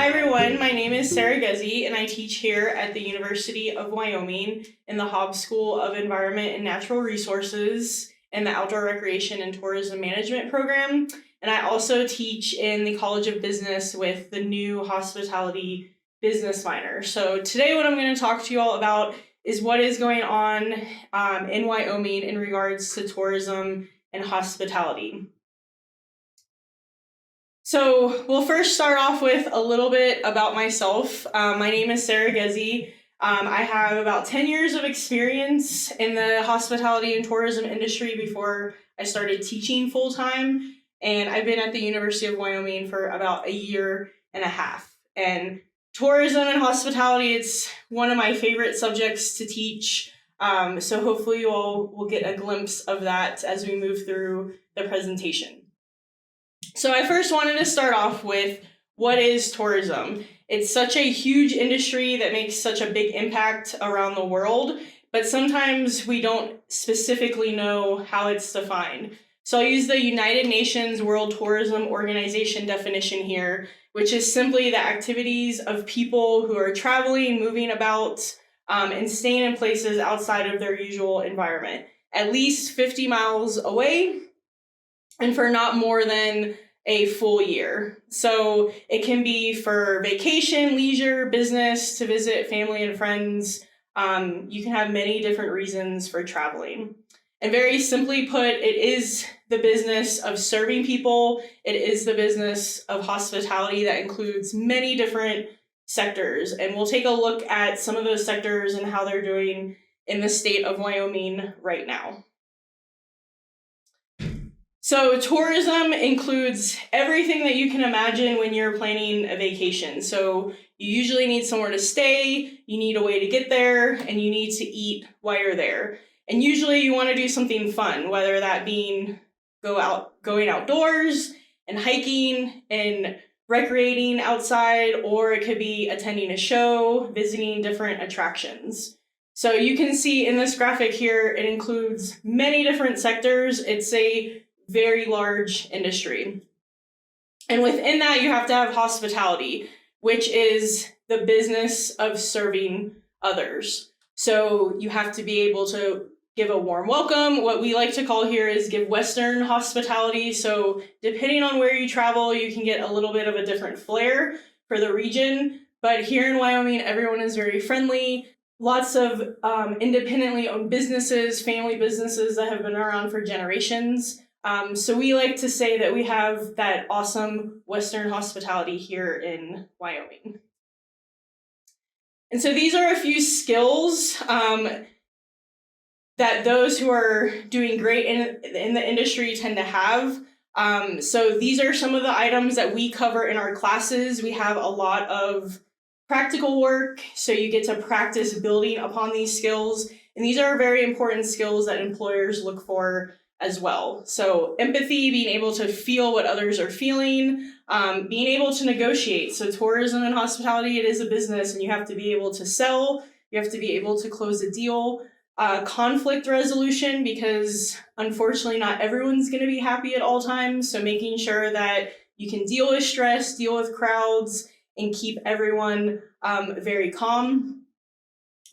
Hi everyone, my name is Sara Ghezzi and I teach here at the University of Wyoming in the Hobbs School of Environment and Natural Resources in the Outdoor Recreation and Tourism Management program. And I also teach in the College of Business with the new Hospitality Business minor. So today what I'm going to talk to you all about is what is going on in Wyoming in regards to tourism and hospitality. So we'll first start off with a little bit about myself. My name is Sara Ghezzi. I have about 10 years of experience in the hospitality and tourism industry before I started teaching full-time. And I've been at the University of Wyoming for about a year and a half. And tourism and hospitality, it's one of my favorite subjects to teach. So hopefully you all will get a glimpse of that as we move through the presentation. So I first wanted to start off with what is tourism? It's such a huge industry that makes such a big impact around the world, but sometimes we don't specifically know how it's defined. So I'll use the United Nations World Tourism Organization definition here, which is simply the activities of people who are traveling, moving about, and staying in places outside of their usual environment, at least 50 miles away, and for not more than a full year. So it can be for vacation, leisure, business, to visit family and friends. You can have many different reasons for traveling. And very simply put, it is the business of serving people. It is the business of hospitality that includes many different sectors. And we'll take a look at some of those sectors and how they're doing in the state of Wyoming right now. So tourism includes everything that you can imagine when you're planning a vacation. So you usually need somewhere to stay, you need a way to get there, and you need to eat while you're there. And usually you want to do something fun, whether that being going outdoors and hiking and recreating outside, or it could be attending a show, visiting different attractions. So you can see in this graphic here, it includes many different sectors. It's a very large industry. And within that, you have to have hospitality, which is the business of serving others. So you have to be able to give a warm welcome. What we like to call here is give Western hospitality. So depending on where you travel, you can get a little bit of a different flair for the region. But here in Wyoming, everyone is very friendly. Lots of independently owned businesses, family businesses that have been around for generations. So we like to say that we have that awesome Western hospitality here in Wyoming. And so these are a few skills that those who are doing great in the industry tend to have. So these are some of the items that we cover in our classes. We have a lot of practical work, so you get to practice building upon these skills. And these are very important skills that employers look for as well. So empathy, being able to feel what others are feeling, being able to negotiate. So tourism and hospitality, it is a business and you have to be able to sell, you have to be able to close a deal. Conflict resolution, because unfortunately not everyone's going to be happy at all times. So making sure that you can deal with stress, deal with crowds, and keep everyone very calm.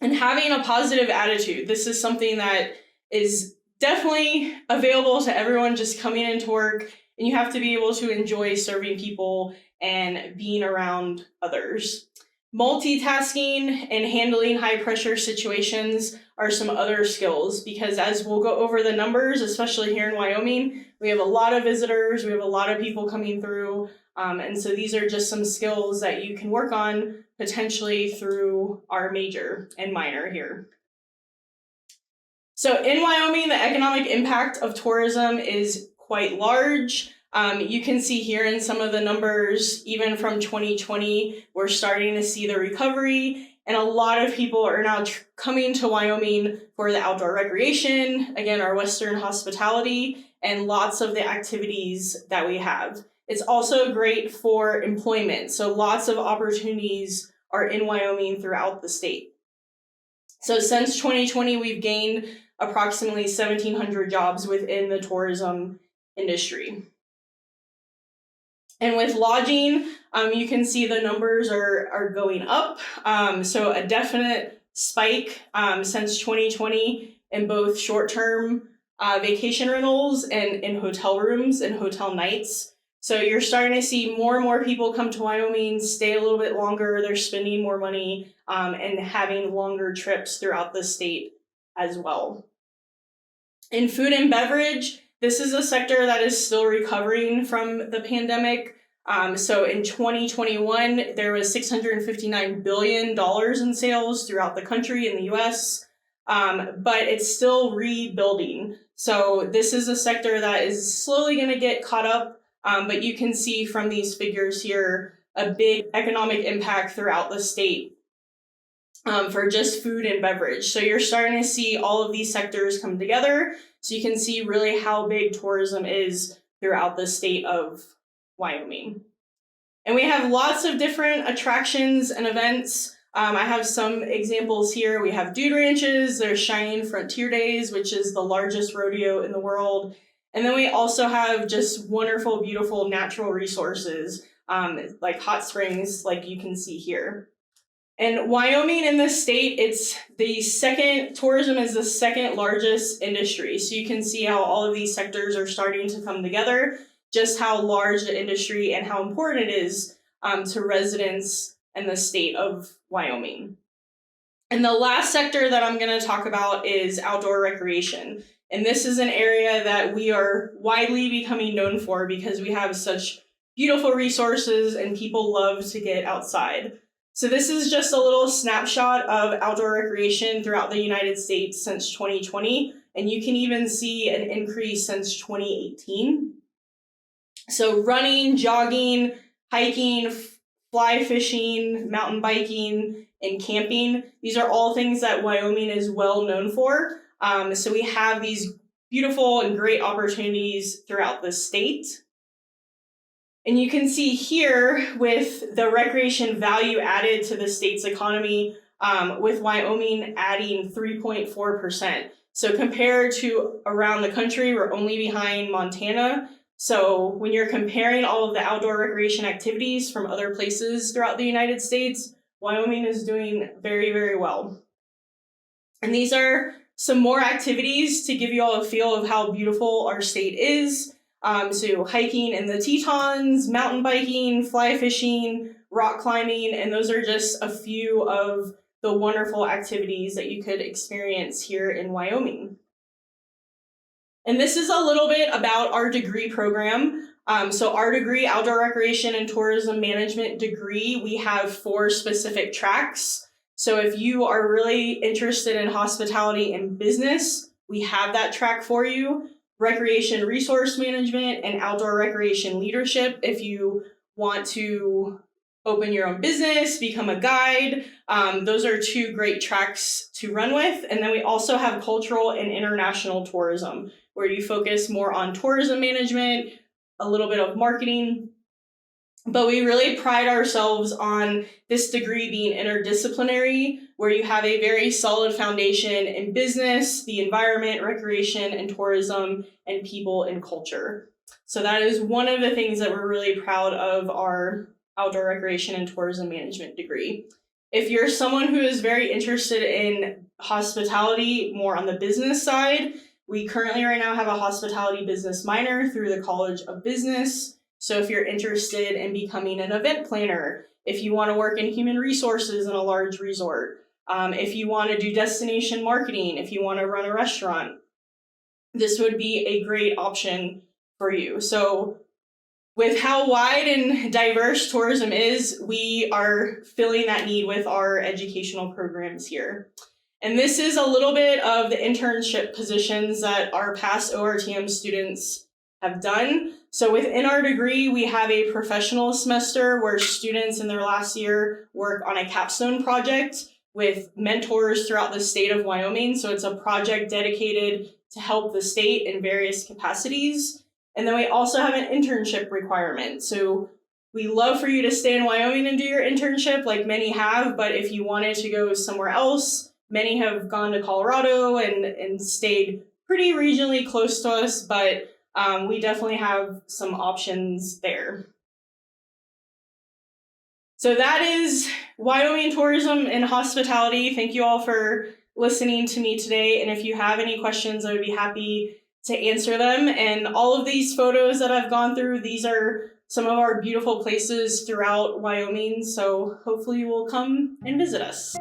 And having a positive attitude. This is something that is definitely available to everyone just coming into work, and you have to be able to enjoy serving people and being around others. Multitasking and handling high pressure situations are some other skills, because as we'll go over the numbers, especially here in Wyoming, we have a lot of visitors, we have a lot of people coming through, and so these are just some skills that you can work on potentially through our major and minor here. So in Wyoming, the economic impact of tourism is quite large. You can see here in some of the numbers, even from 2020, we're starting to see the recovery, and a lot of people are now coming to Wyoming for the outdoor recreation, again, our Western hospitality, and lots of the activities that we have. It's also great for employment, so lots of opportunities are in Wyoming throughout the state. So since 2020, we've gained approximately 1,700 jobs within the tourism industry. And with lodging, you can see the numbers are going up. So a definite spike since 2020 in both short-term vacation rentals and in hotel rooms and hotel nights. So you're starting to see more and more people come to Wyoming, stay a little bit longer, they're spending more money, and having longer trips throughout the state as well. In food and beverage, this is a sector that is still recovering from the pandemic. So in 2021, there was $659 billion in sales throughout the country in the US, but it's still rebuilding. So this is a sector that is slowly going to get caught up. But you can see from these figures here a big economic impact throughout the state for just food and beverage. So you're starting to see all of these sectors come together. So you can see really how big tourism is throughout the state of Wyoming. And we have lots of different attractions and events. I have some examples here. We have dude ranches, there's Cheyenne Frontier Days, which is the largest rodeo in the world. And then we also have just wonderful, beautiful natural resources, like hot springs, like you can see here. And Wyoming in the state, tourism is the second largest industry. So you can see how all of these sectors are starting to come together, just how large the industry and how important it is to residents in the state of Wyoming. And the last sector that I'm going to talk about is outdoor recreation. And this is an area that we are widely becoming known for because we have such beautiful resources and people love to get outside. So this is just a little snapshot of outdoor recreation throughout the United States since 2020. And you can even see an increase since 2018. So running, jogging, hiking, fly fishing, mountain biking, and camping, these are all things that Wyoming is well known for. So we have these beautiful and great opportunities throughout the state. And you can see here with the recreation value added to the state's economy, with Wyoming adding 3.4%. So compared to around the country, we're only behind Montana. So when you're comparing all of the outdoor recreation activities from other places throughout the United States, Wyoming is doing very, very well. And these are some more activities to give you all a feel of how beautiful our state is. So hiking in the Tetons, mountain biking, fly fishing, rock climbing, and those are just a few of the wonderful activities that you could experience here in Wyoming. And this is a little bit about our degree program. So our degree, Outdoor Recreation and Tourism Management degree, we have 4 specific tracks. So if you are really interested in hospitality and business, we have that track for you. Recreation Resource Management and Outdoor Recreation Leadership if you want to open your own business, become a guide. Those are 2 great tracks to run with. And then we also have Cultural and International Tourism, where you focus more on tourism management, a little bit of marketing. But we really pride ourselves on this degree being interdisciplinary, where you have a very solid foundation in business, the environment, recreation, and tourism, and people and culture. So that is one of the things that we're really proud of our Outdoor Recreation and Tourism Management degree. If you're someone who is very interested in hospitality, more on the business side, we currently right now have a hospitality business minor through the College of Business. So if you're interested in becoming an event planner, if you want to work in human resources in a large resort, if you want to do destination marketing, if you want to run a restaurant, this would be a great option for you. So with how wide and diverse tourism is, we are filling that need with our educational programs here. And this is a little bit of the internship positions that our past ORTM students have done. So within our degree, we have a professional semester where students in their last year work on a capstone project with mentors throughout the state of Wyoming. So it's a project dedicated to help the state in various capacities. And then we also have an internship requirement. So we love for you to stay in Wyoming and do your internship like many have, but if you wanted to go somewhere else, many have gone to Colorado and stayed pretty regionally close to us, but we definitely have some options there. So that is Wyoming tourism and hospitality. Thank you all for listening to me today. And if you have any questions, I would be happy to answer them. And all of these photos that I've gone through, these are some of our beautiful places throughout Wyoming. So hopefully you will come and visit us.